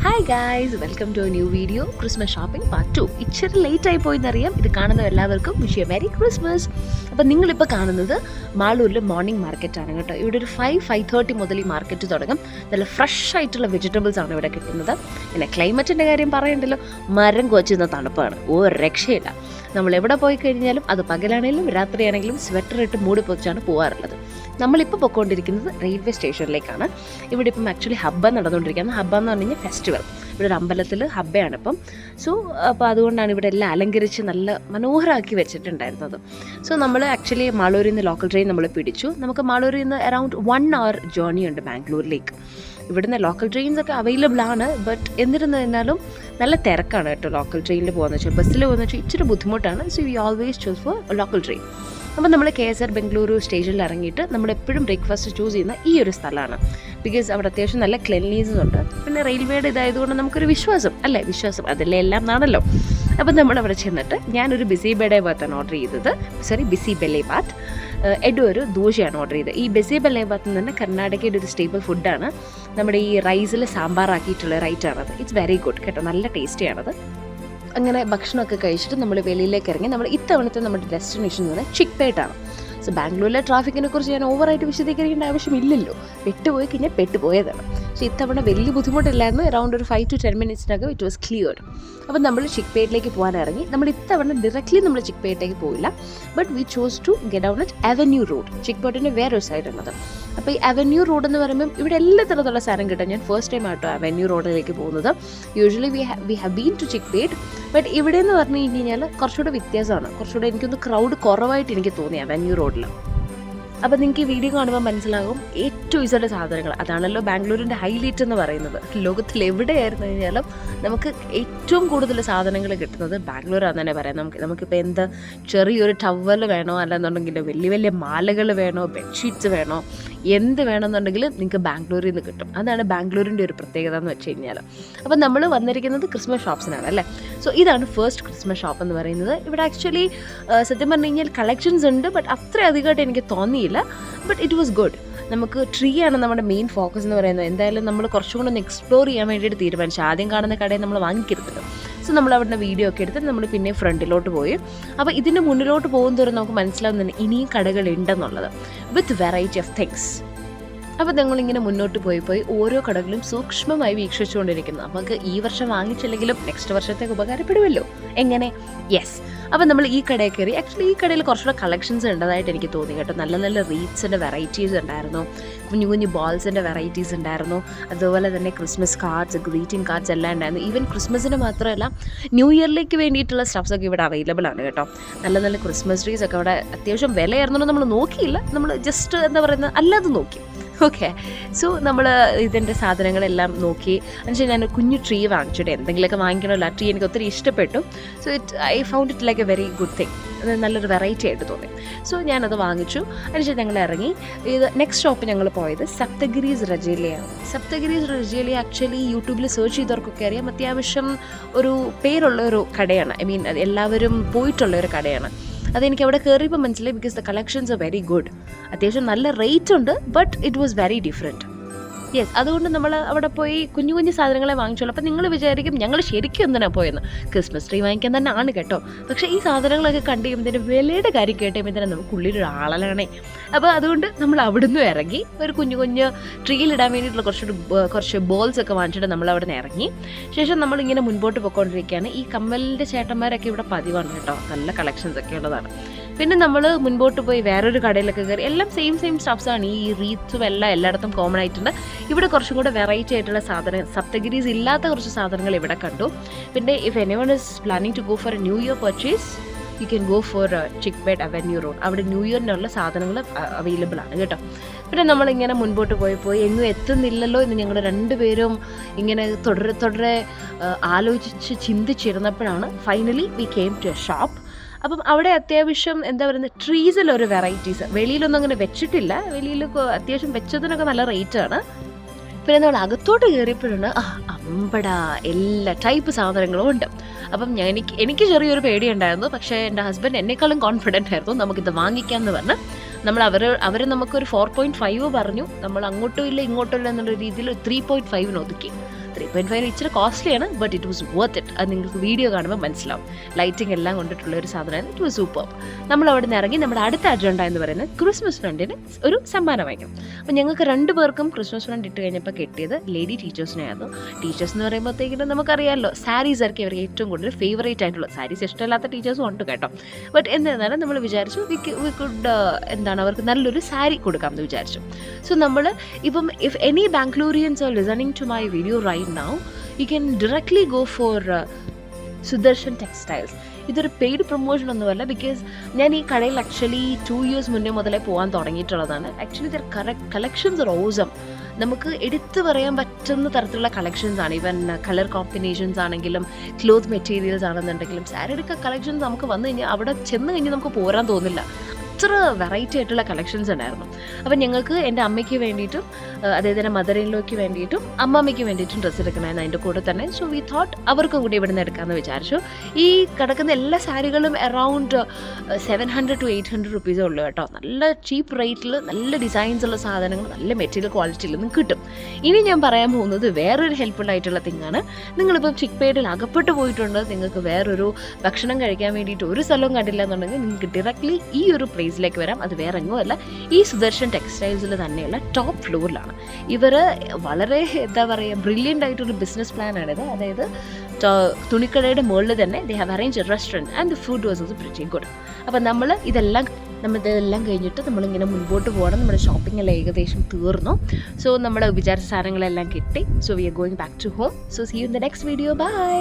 Hi guys, welcome to a new video. Christmas shopping part 2. ഇച്ചിരി late ആയി പോയെന്നറിയാം. ഇത് കാണുന്ന എല്ലാവർക്കും വിഷ് മെരി ക്രിസ്മസ്. അപ്പം നിങ്ങളിപ്പോൾ കാണുന്നത് മാളൂരിലെ മോർണിംഗ് മാർക്കറ്റാണ് കേട്ടോ. ഇവിടെ ഒരു 5:30 മുതൽ ഈ മാർക്കറ്റ് തുടങ്ങും. നല്ല ഫ്രഷ് ആയിട്ടുള്ള വെജിറ്റബിൾസ് ആണ് ഇവിടെ കിട്ടുന്നത്. പിന്നെ ക്ലൈമറ്റിൻ്റെ കാര്യം പറയണ്ടല്ലോ, മരം കൊച്ചുന്ന തണുപ്പാണ്, ഒരു രക്ഷയില്ല. നമ്മൾ എവിടെ പോയി കഴിഞ്ഞാലും അത് പകലാണെങ്കിലും രാത്രിയാണെങ്കിലും സ്വെറ്റർ ഇട്ട് മൂടി പൊതിച്ചാണ് പോകാറുള്ളത്. നമ്മളിപ്പോൾ പോയിക്കൊണ്ടിരിക്കുന്നത് റെയിൽവേ സ്റ്റേഷനിലേക്കാണ്. ഇവിടെ ഇപ്പം ആക്ച്വലി ഹബ്ബ നടന്നുകൊണ്ടിരിക്കുന്നത്. ഹബ്ബ എന്ന് പറഞ്ഞു കഴിഞ്ഞാൽ ഫെസ്റ്റിവൽ. ഇവിടെ ഒരു അമ്പലത്തിൽ ഹബ്ബയാണ് ഇപ്പം. അപ്പോൾ അതുകൊണ്ടാണ് ഇവിടെ എല്ലാം അലങ്കരിച്ച് നല്ല മനോഹരമാക്കി വെച്ചിട്ടുണ്ടായിരുന്നത്. നമ്മൾ ആക്ച്വലി മാളൂരിൽ നിന്ന് ലോക്കൽ ട്രെയിൻ നമ്മൾ പിടിച്ചു. നമുക്ക് മാളൂരിൽ നിന്ന് അറൗണ്ട് 1 hour ജേർണി ഉണ്ട് ബാംഗ്ലൂരിലേക്ക്. ഇവിടുന്ന് ലോക്കൽ ട്രെയിൻസൊക്കെ അവൈലബിൾ ആണ്. ബട്ട് എന്നിരുന്നാലും നല്ല തിരക്കാണ് കേട്ടോ ലോക്കൽ ട്രെയിനിൽ പോകുന്നത് വെച്ചാൽ. ബസ്സിൽ പോകുന്ന വെച്ചാൽ ഇച്ചിരി ബുദ്ധിമുട്ടാണ്. So we always choose for local train. അപ്പോൾ നമ്മൾ KSR ബംഗളൂരു സ്റ്റേഷനിൽ ഇറങ്ങിയിട്ട് നമ്മളെപ്പോഴും ബ്രേക്ക്ഫാസ്റ്റ് ചൂസ് ചെയ്യുന്ന ഈ ഒരു സ്ഥലമാണ്. ബിക്കോസ് അവിടെ അത്യാവശ്യം നല്ല ക്ലെൻലീനസ് ഉണ്ട്. പിന്നെ റെയിൽവേയുടെ ഇതായതുകൊണ്ട് നമുക്കൊരു വിശ്വാസം അതല്ലേ എല്ലാം നാണല്ലോ. അപ്പം നമ്മളവിടെ ചെന്നിട്ട് ഞാനൊരു ബിസി ബെലേ ബാത്താണ് ഓർഡർ ചെയ്തത്. ബിസി ബെലേ ബാത്ത്. എഡും ഒരു ദോശയാണ് ഓർഡർ ചെയ്തത്. ഈ ബിസി ബെലേ ബാത്ത് എന്ന് പറഞ്ഞാൽ കർണാടകയുടെ ഒരു സ്റ്റേബിൾ ഫുഡാണ്. നമ്മുടെ ഈ റൈസിൽ സാമ്പാറാക്കിയിട്ടുള്ള റൈറ്റാണത്. ഇറ്റ്സ് വെരി ഗുഡ് കേട്ടോ, നല്ല ടേസ്റ്റിയാണത്. അങ്ങനെ ഭക്ഷണമൊക്കെ കഴിച്ചിട്ട് നമ്മൾ വെളിയിലേക്ക് ഇറങ്ങി. നമ്മൾ ഇത്തവണത്തെ നമ്മുടെ ഡെസ്റ്റിനേഷൻ എന്ന് പറഞ്ഞാൽ ചിക്പേട്ടാണ്. സോ ബാംഗ്ലൂരിലെ ട്രാഫിക്കിനെ കുറിച്ച് ഞാൻ ഓവറായിട്ട് വിശദീകരിക്കേണ്ട ആവശ്യമില്ലല്ലോ. പെട്ടുപോയി കഴിഞ്ഞാൽ പെട്ടുപോയതാണ്. പക്ഷേ ഇത്തവണ വലിയ ബുദ്ധിമുട്ടില്ലായിരുന്നു. അറൗണ്ട് ഒരു 5 to 10 minutesനകം ഇറ്റ് വാസ് ക്ലിയർഡ്. അപ്പോൾ നമ്മൾ ചിക്പേട്ടിലേക്ക് പോകാൻ ഇറങ്ങി. നമ്മൾ ഇത്തവണ ഡയറക്റ്റ്ലി നമ്മൾ ചിക്പേട്ടിലേക്ക് പോയില്ല. But we chose to get down at Avenue Road. ചിക്പേട്ടിൻ്റെ വേറൊരു സൈഡുള്ളത്. അപ്പോൾ ഈ അവന്യൂ റോഡ് എന്ന് പറയുമ്പോൾ ഇവിടെ എല്ലാ തരത്തിലുള്ള സാധനം കിട്ടും. ഞാൻ ഫസ്റ്റ് ടൈം ആയിട്ടോ അവന്യൂ റോഡിലേക്ക് പോകുന്നത്. Usually we have been to Chickpet. But ഇവിടെ എന്ന് പറഞ്ഞു കഴിഞ്ഞാൽ കുറച്ചുകൂടെ വ്യത്യാസമാണ്. കുറച്ചുകൂടെ എനിക്കൊന്ന് ക്രൗഡ് കുറവായിട്ട് എനിക്ക് തോന്നി അവന്യൂ റോഡിൽ. അപ്പോൾ നിങ്ങൾക്ക് ഈ വീഡിയോ കാണുമ്പോൾ മനസ്സിലാകും ഏറ്റവും ഇസഡ് സാധനങ്ങൾ. അതാണല്ലോ ബാംഗ്ലൂരിൻ്റെ ഹൈലൈറ്റ് എന്ന് പറയുന്നത്. ലോകത്തിൽ എവിടെയായിരുന്നു കഴിഞ്ഞാലും നമുക്ക് ഏറ്റവും കൂടുതൽ സാധനങ്ങൾ കിട്ടുന്നത് ബാംഗ്ലൂരാണെന്ന് തന്നെ പറയാം. നമുക്കിപ്പോൾ എന്ത് ചെറിയൊരു ടവൽ വേണോ, അല്ലെന്നുണ്ടെങ്കിൽ വലിയ വലിയ മാലകൾ വേണോ, ബെഡ്ഷീറ്റ്സ് വേണോ, എന്ത് വേണമെന്നുണ്ടെങ്കിൽ നിങ്ങൾക്ക് ബാംഗ്ലൂരിൽ നിന്ന് കിട്ടും. അതാണ് ബാംഗ്ലൂരിൻ്റെ ഒരു പ്രത്യേകത എന്ന് വെച്ച് കഴിഞ്ഞാൽ. അപ്പോൾ നമ്മൾ വന്നിരിക്കുന്നത് ക്രിസ്മസ് ഷോപ്സിനാണ് അല്ലേ. സോ ഇതാണ് ഫസ്റ്റ് ക്രിസ്മസ് ഷോപ്പ് എന്ന് പറയുന്നത്. ഇവിടെ ആക്ച്വലി സത്യം പറഞ്ഞു കഴിഞ്ഞാൽ കളക്ഷൻസ് ഉണ്ട്. ബട്ട് അത്ര അധികമായിട്ട് എനിക്ക് തോന്നിയില്ല. But it was good. നമുക്ക് ട്രീ ആണ് നമ്മുടെ മെയിൻ ഫോക്കസ് എന്ന് പറയുന്നത്. എന്തായാലും നമ്മൾ കുറച്ചും കൂടെ ഒന്ന് എക്സ്പ്ലോർ ചെയ്യാൻ വേണ്ടിയിട്ട് തീരുമാനിച്ചു. ആദ്യം കാണുന്ന കടയിൽ നമ്മൾ വാങ്ങിക്കരുത്. സോ നമ്മൾ അവിടെ വീഡിയോ ഒക്കെ എടുത്തിട്ട് നമ്മൾ പിന്നെ ഫ്രണ്ടിലോട്ട് പോയി. അപ്പോൾ ഇതിൻ്റെ മുന്നിലോട്ട് പോകുന്നതോറും നമുക്ക് മനസ്സിലാവുന്നുണ്ട് ഇനിയും കടകളുണ്ടെന്നുള്ളത്, വിത്ത് വെറൈറ്റി ഓഫ് തിങ്സ്. അപ്പോൾ ഞങ്ങളിങ്ങനെ മുന്നോട്ട് പോയി ഓരോ കടകളും സൂക്ഷ്മമായി വീക്ഷിച്ചുകൊണ്ടിരിക്കുന്നു. നമുക്ക് ഈ വർഷം വാങ്ങിച്ചില്ലെങ്കിലും നെക്സ്റ്റ് വർഷത്തേക്ക് ഉപകാരപ്പെടുമല്ലോ. എങ്ങനെ? യെസ്. അപ്പോൾ നമ്മൾ ഈ കടയിൽ കയറി. ആക്ച്വലി ഈ കടയിൽ കുറച്ചുകൂടെ കളക്ഷൻസ് ഉണ്ടതായിട്ട് എനിക്ക് തോന്നി കേട്ടോ. നല്ല നല്ല റീറ്റ്സിൻ്റെ വെറൈറ്റീസ് ഉണ്ടായിരുന്നു. കുഞ്ഞു ബോൾസിൻ്റെ വെറൈറ്റീസ് ഉണ്ടായിരുന്നു. അതുപോലെ തന്നെ ക്രിസ്മസ് കാർഡ്സ്, ഗ്രീറ്റിംഗ് കാർഡ്സ് എല്ലാം ഉണ്ടായിരുന്നു. ഈവൻ ക്രിസ്മസിന് മാത്രമല്ല ന്യൂ ഇയറിലേക്ക് വേണ്ടിയിട്ടുള്ള സ്റ്റഫ്സൊക്കെ ഇവിടെ അവൈലബിൾ ആണ് കേട്ടോ. നല്ല നല്ല ക്രിസ്മസ് ട്രീസ് ഒക്കെ അവിടെ അത്യാവശ്യം വിലയായിരുന്നോ നമ്മൾ നോക്കിയില്ല. നമ്മൾ ജസ്റ്റ് എന്താ പറയുന്നത് അല്ലാതെ നോക്കി. ഓക്കെ. സോ നമ്മൾ ഇതിൻ്റെ സാധനങ്ങളെല്ലാം നോക്കി. എന്നുവെച്ചാൽ ഞാൻ കുഞ്ഞു ട്രീ വാങ്ങിച്ചിട്ട് എന്തെങ്കിലുമൊക്കെ വാങ്ങിക്കണമല്ലോ. ആ ട്രീ എനിക്ക് ഒത്തിരി ഇഷ്ടപ്പെട്ടു. So I found it like A very good thing. അത് നല്ലൊരു വെറൈറ്റി ആയിട്ട് തോന്നി. സോ ഞാനത് വാങ്ങിച്ചു. അതിനുശേഷം ഞങ്ങൾ ഇറങ്ങി. നെക്സ്റ്റ് ഷോപ്പ് ഞങ്ങൾ പോയത് സപ്തഗിരീസ് റജേലിയാണ്. സപ്തഗിരീസ് റജേലിയ ആക്ച്വലി യൂട്യൂബിൽ സെർച്ച് ചെയ്തവർക്കൊക്കെ അറിയാം. അത്യാവശ്യം ഒരു പേരുള്ള ഒരു കടയാണ്. ഐ മീൻ എല്ലാവരും പോയിട്ടുള്ള ഒരു കടയാണ്. അതെനിക്ക് അവിടെ കയറിയപ്പോൾ മനസ്സിലായി. Because the collections are very good. അത്യാവശ്യം നല്ല റേറ്റ് ഉണ്ട്. But it was very different. Yes. അതുകൊണ്ട് നമ്മൾ അവിടെ പോയി കുഞ്ഞു സാധനങ്ങളെ വാങ്ങിച്ചോളൂ. അപ്പോൾ നിങ്ങൾ വിചാരിക്കും ഞങ്ങൾ ശരിക്കും എന്തിനാണ് പോയെന്ന്. ക്രിസ്മസ് ട്രീ വാങ്ങിക്കാൻ തന്നെ ആണ് കേട്ടോ. പക്ഷേ ഈ സാധനങ്ങളൊക്കെ കണ്ടു കഴിയുമ്പോൾ വിലയുടെ കാര്യം കേട്ടുമ്പോൾ തന്നെ നമുക്ക് ഉള്ളിലൊരു ആളലാണേ. അപ്പോൾ അതുകൊണ്ട് നമ്മൾ അവിടുന്ന് ഇറങ്ങി ഒരു കുഞ്ഞു ട്രീയിലിടാൻ വേണ്ടിയിട്ടുള്ള കുറച്ച് ബോൾസ് ഒക്കെ വാങ്ങിച്ചിട്ട് നമ്മൾ അവിടെ നിന്ന് ഇറങ്ങി. ശേഷം നമ്മളിങ്ങനെ മുൻപോട്ട് പോയിക്കൊണ്ടിരിക്കുകയാണ്. ഈ കമ്മലിൻ്റെ ചേട്ടന്മാരൊക്കെ ഇവിടെ പതിവാണ് കേട്ടോ. നല്ല കളക്ഷൻസ് ഒക്കെ ഉള്ളതാണ്. പിന്നെ നമ്മൾ മുൻപോട്ട് പോയി വേറൊരു കടയിലൊക്കെ കയറി. എല്ലാം സെയിം സ്റ്റഫ്സാണ്. ഈ റീത്തും എല്ലാം എല്ലായിടത്തും കോമൺ ആയിട്ടുണ്ട്. ഇവിടെ കുറച്ചും കൂടെ വെറൈറ്റി ആയിട്ടുള്ള സാധനം, സപ്തഗിരീസ് ഇല്ലാത്ത കുറച്ച് സാധനങ്ങൾ ഇവിടെ കണ്ടു. പിന്നെ if anyone is planning to go for a new year purchase you can go for Chickpet avenue road. അവിടെ ന്യൂ ഇയറിനുള്ള സാധനങ്ങൾ അവൈലബിൾ ആണ് കേട്ടോ. പിന്നെ നമ്മളിങ്ങനെ മുൻപോട്ട് പോയി എങ്ങും എത്തുന്നില്ലല്ലോ എന്ന് ഞങ്ങൾ രണ്ടുപേരും ഇങ്ങനെ തുടരെ ആലോചിച്ച് ചിന്തിച്ചിരുന്നപ്പോഴാണ് finally we came to a shop. അപ്പം അവിടെ അത്യാവശ്യം എന്താ പറയുന്നത് ട്രീസിലൊരു വെറൈറ്റീസ് വെളിയിലൊന്നും അങ്ങനെ വെച്ചിട്ടില്ല. വെളിയിൽ അത്യാവശ്യം വെച്ചതിനൊക്കെ നല്ല റേറ്റാണ്. പിന്നെ നമ്മൾ അകത്തോട്ട് കയറിയപ്പോഴാണ് അമ്പടാ എല്ലാ ടൈപ്പ് സാധനങ്ങളും ഉണ്ട്. അപ്പം എനിക്ക് ചെറിയൊരു പേടിയുണ്ടായിരുന്നു. പക്ഷേ എൻ്റെ ഹസ്ബൻഡ് എന്നെക്കാളും കോൺഫിഡൻ്റ് ആയിരുന്നു. നമുക്കിത് വാങ്ങിക്കാമെന്ന് പറഞ്ഞ് അവർ നമുക്കൊരു 4.5 പറഞ്ഞു. നമ്മൾ അങ്ങോട്ടും ഇല്ല ഇങ്ങോട്ടും ഇല്ല എന്നുള്ള രീതിയിൽ 3.5 ഒതുക്കി. 3.5 ഇച്ചിരി കോസ്റ്റ്ലിയാണ്, but it was worth it. അത് നിങ്ങൾക്ക് വീഡിയോ കാണുമ്പോൾ മനസ്സിലാവും. ലൈറ്റിംഗ് എല്ലാം കൊണ്ടിട്ടുള്ള ഒരു സാധനമാണ്. It was super. നമ്മൾ അവിടെ നിന്ന് ഇറങ്ങി നമ്മുടെ അടുത്ത അജണ്ട എന്ന് പറയുന്നത് ക്രിസ്മസ് ഫ്രണ്ടിന് ഒരു സമ്മാനം വാങ്ങിക്കും. അപ്പോൾ ഞങ്ങൾക്ക് 2 പേർക്കും ക്രിസ്മസ് ഫ്രണ്ട് ഇട്ട് കഴിഞ്ഞപ്പോൾ കിട്ടിയത് ലേഡി ടീച്ചേഴ്സിനായിരുന്നു. ടീച്ചേഴ്സ് എന്ന് പറയുമ്പോഴത്തേക്കിനും നമുക്കറിയാമല്ലോ, സാരീസ് ആയിരിക്കും അവർക്ക് ഏറ്റവും കൂടുതൽ ഫേവറേറ്റ് ആയിട്ടുള്ള. സാരീസ് ഇഷ്ടമില്ലാത്ത ടീച്ചേഴ്സും ഉണ്ട് കേട്ടോ. ബട്ട് എന്നിരുന്നാലും നമ്മൾ വിചാരിച്ചു വി കുഡ് അവർക്ക് നല്ലൊരു സാരി കൊടുക്കാമെന്ന് വിചാരിച്ചു. സോ നമ്മൾ ഇപ്പം if any ബാംഗ്ലൂരിയൻസ് are listening to my video right now, you can directly go for Sudarshan textiles. ഇതൊരു പെയ്ഡ് പ്രൊമോഷൻ ഒന്നുമല്ല, ബിക്കോസ് ഞാൻ ഈ കടയിൽ ആക്ച്വലി 2 years മുന്നേ മുതലേ പോകാൻ തുടങ്ങിയിട്ടുള്ളതാണ്. Actually there collections are awesome. നമുക്ക് എടുത്തു പറയാൻ പറ്റുന്ന തരത്തിലുള്ള കളക്ഷൻസ് ആണ്. ഈവൻ കളർ കോമ്പിനേഷൻസ് ആണെങ്കിലും ക്ലോത്ത് മെറ്റീരിയൽസ് ആണെന്നുണ്ടെങ്കിലും സാരിയുടെ കളക്ഷൻസ് നമുക്ക് വന്നു കഴിഞ്ഞാൽ അവിടെ ചെന്ന് കഴിഞ്ഞാൽ നമുക്ക് പോരാൻ തോന്നില്ല. അത്ര വെറൈറ്റി ആയിട്ടുള്ള കളക്ഷൻസ് ഉണ്ടായിരുന്നു. അപ്പം ഞങ്ങൾക്ക് എൻ്റെ അമ്മയ്ക്ക് വേണ്ടിയിട്ടും അതായത് എൻ്റെ മദർ ഇൻ ലോയ്ക്ക് വേണ്ടിയിട്ടും അമ്മമ്മയ്ക്ക് വേണ്ടിയിട്ടും ഡ്രസ്സ് എടുക്കണമായിരുന്നു അതിൻ്റെ കൂടെ തന്നെ. സോ വി തോട്ട് അവർക്കും കൂടി ഇവിടെ നിന്ന് എടുക്കാമെന്ന് വിചാരിച്ചു. ഈ കിടക്കുന്ന എല്ലാ സാരികളും അറൗണ്ട് 700 to 800 റുപ്പീസേ ഉള്ളൂ കേട്ടോ. നല്ല ചീപ്പ് റേറ്റിൽ നല്ല ഡിസൈൻസ് ഉള്ള സാധനങ്ങൾ നല്ല മെറ്റീരിയൽ ക്വാളിറ്റിയിൽ നിന്ന് കിട്ടും. ഇനി ഞാൻ പറയാൻ പോകുന്നത് വേറൊരു ഹെൽപ്ഫുൾ ആയിട്ടുള്ള തിങ്ങാണ്. നിങ്ങളിപ്പം ചിക്പേഡിൽ അകപ്പെട്ടു പോയിട്ടുണ്ട്, നിങ്ങൾക്ക് വേറൊരു ഭക്ഷണം കഴിക്കാൻ വേണ്ടിയിട്ട് ഒരു സ്ഥലവും കണ്ടില്ല എന്നുണ്ടെങ്കിൽ നിങ്ങൾക്ക് ഡയറക്റ്റ്ലി ഈ ഒരു പ്ലേസിലേക്ക് വരാം. അത് വേറെ എങ്ങുമല്ല, ഈ സുദർശൻ ടെക്സ്റ്റൈൽസിൽ തന്നെയുള്ള ടോപ്പ് ഫ്ലോറിലാണ്. ഇവർ വളരെ ബ്രില്യൻ്റ് ആയിട്ടൊരു ബിസിനസ് പ്ലാനാണിത്. അതായത് തുണിക്കടയുടെ മുകളിൽ തന്നെ they have arrange A restaurant and the food was also pretty good. അപ്പം നമ്മളിതെല്ലാം കഴിഞ്ഞിട്ട് നമ്മളിങ്ങനെ മുൻപോട്ട് പോകണം. നമ്മുടെ ഷോപ്പിംഗ് എല്ലാം ഏകദേശം തീർന്നു. സോ നമ്മൾ വിചാരിച്ച സാധനങ്ങളെല്ലാം കിട്ടി. So we are going back to home. So see you in the next video. By.